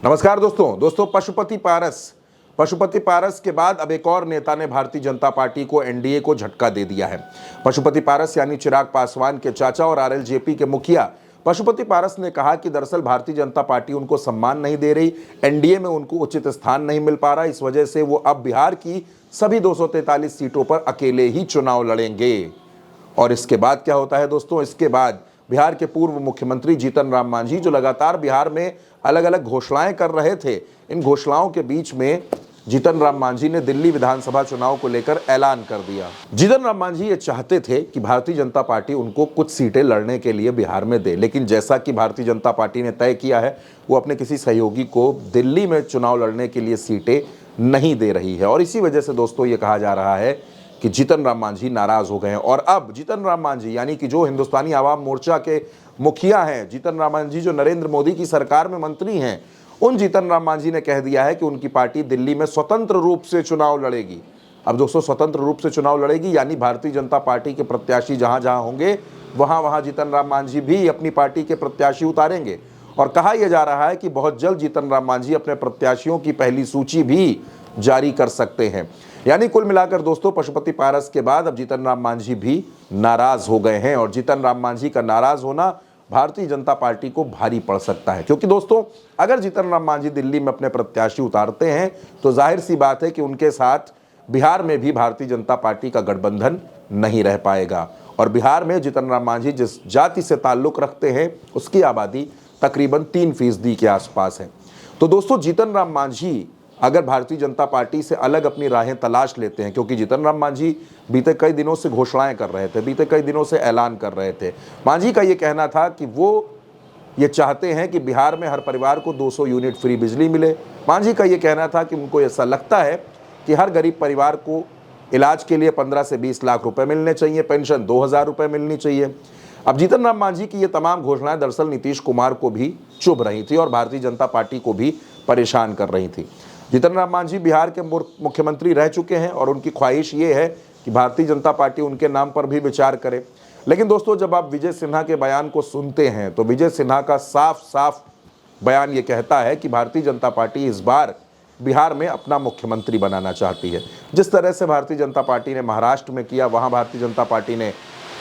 नमस्कार दोस्तों पशुपति पारस के बाद अब एक और नेता ने भारतीय जनता पार्टी को एनडीए को झटका दे दिया है। पशुपति पारस यानी चिराग पासवान के चाचा और आरएलजेपी के मुखिया पशुपति पारस ने कहा कि दरअसल भारतीय जनता पार्टी उनको सम्मान नहीं दे रही, एनडीए में उनको उचित स्थान नहीं मिल पा रहा, इस वजह से वो अब बिहार की सभी 243 सीटों पर अकेले ही चुनाव लड़ेंगे। और इसके बाद क्या होता है दोस्तों, इसके बाद बिहार के पूर्व मुख्यमंत्री जीतन राम मांझी जो लगातार बिहार में अलग अलग घोषणाएं कर रहे थे, इन घोषणाओं के बीच में जीतन राम मांझी ने दिल्ली विधानसभा चुनाव को लेकर ऐलान कर दिया। जीतन राम मांझी ये चाहते थे कि भारतीय जनता पार्टी उनको कुछ सीटें लड़ने के लिए बिहार में दे, लेकिन जैसा कि भारतीय जनता पार्टी ने तय किया है, वो अपने किसी सहयोगी को दिल्ली में चुनाव लड़ने के लिए सीटें नहीं दे रही है। और इसी वजह से दोस्तों ये कहा जा रहा है कि जीतन राम मांझी नाराज हो गए हैं। और अब जीतन राम मांझी यानी कि जो हिंदुस्तानी आवाम मोर्चा के मुखिया हैं, जीतन राम मांझी जो नरेंद्र मोदी की सरकार में मंत्री हैं, उन जीतन राम मांझी ने कह दिया है कि उनकी पार्टी दिल्ली में स्वतंत्र रूप से चुनाव लड़ेगी। अब दोस्तों स्वतंत्र रूप से चुनाव लड़ेगी यानी भारतीय जनता पार्टी के प्रत्याशी जहां जहां होंगे वहां जीतन राम मांझी भी अपनी पार्टी के प्रत्याशी उतारेंगे। और कहा यह जा रहा है कि बहुत जल्द जीतन राम मांझी अपने प्रत्याशियों की पहली सूची भी जारी कर सकते हैं। यानी कुल मिलाकर दोस्तों पशुपति पारस के बाद अब जीतन राम मांझी भी नाराज हो गए हैं। और जीतन राम मांझी का नाराज होना भारतीय जनता पार्टी को भारी पड़ सकता है, क्योंकि दोस्तों अगर जीतन राम मांझी दिल्ली में अपने प्रत्याशी उतारते हैं तो जाहिर सी बात है कि उनके साथ बिहार में भी भारतीय जनता पार्टी का गठबंधन नहीं रह पाएगा। और बिहार में जीतन राम मांझी जिस जाति से ताल्लुक रखते हैं उसकी आबादी तकरीबन 3% के आसपास है। तो दोस्तों जीतन राम मांझी अगर भारतीय जनता पार्टी से अलग अपनी राहें तलाश लेते हैं, क्योंकि जीतन राम मांझी बीते कई दिनों से घोषणाएं कर रहे थे, बीते कई दिनों से ऐलान कर रहे थे। मांझी का ये कहना था कि वो ये चाहते हैं कि बिहार में हर परिवार को 200 यूनिट फ्री बिजली मिले। मांझी का ये कहना था कि उनको ऐसा लगता है कि हर गरीब परिवार को इलाज के लिए 15 से 20 लाख रुपए मिलने चाहिए, पेंशन 2000 रुपये मिलनी चाहिए। अब जीतन राम मांझी की ये तमाम घोषणाएं दरअसल नीतीश कुमार को भी चुभ रही थी और भारतीय जनता पार्टी को भी परेशान कर रही थी। जीतन राम मांझी बिहार के मुख्यमंत्री रह चुके हैं और उनकी ख्वाहिश ये है कि भारतीय जनता पार्टी उनके नाम पर भी विचार करे। लेकिन दोस्तों जब आप विजय सिन्हा के बयान को सुनते हैं तो विजय सिन्हा का साफ बयान ये कहता है कि भारतीय जनता पार्टी इस बार बिहार में अपना मुख्यमंत्री बनाना चाहती है। जिस तरह से भारतीय जनता पार्टी ने महाराष्ट्र में किया, वहाँ भारतीय जनता पार्टी ने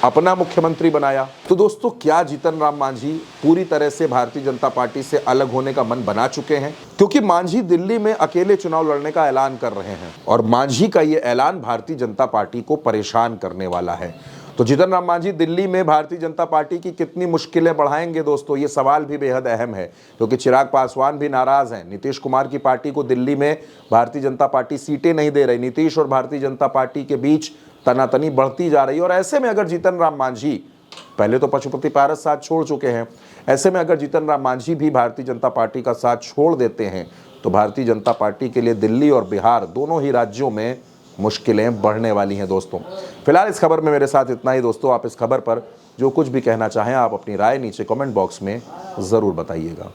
अपना मुख्यमंत्री बनाया। तो दोस्तों क्या जीतन राम मांझी पूरी तरह से भारतीय जनता पार्टी से अलग होने का मन बना चुके हैं? क्योंकि मांझी दिल्ली में अकेले चुनाव लड़ने का ऐलान कर रहे हैं और मांझी का ये ऐलान भारतीय जनता पार्टी को परेशान करने वाला है। तो जीतन राम मांझी दिल्ली में भारतीय जनता पार्टी की कितनी मुश्किलें बढ़ाएंगे दोस्तों, ये सवाल भी बेहद अहम है। क्योंकि चिराग पासवान भी नाराज हैं, नीतीश कुमार की पार्टी को दिल्ली में भारतीय जनता पार्टी सीटें नहीं दे रही, नीतीश और भारतीय जनता पार्टी के बीच तनातनी बढ़ती जा रही है। और ऐसे में अगर जीतन राम मांझी, पहले तो पशुपति पारस साथ छोड़ चुके हैं, ऐसे में अगर जीतन राम मांझी भी भारतीय जनता पार्टी का साथ छोड़ देते हैं तो भारतीय जनता पार्टी के लिए दिल्ली और बिहार दोनों ही राज्यों में मुश्किलें बढ़ने वाली हैं दोस्तों। फिलहाल इस खबर में मेरे साथ इतना ही दोस्तों। आप इस खबर पर जो कुछ भी कहना चाहें आप अपनी राय नीचे कमेंट बॉक्स में ज़रूर बताइएगा।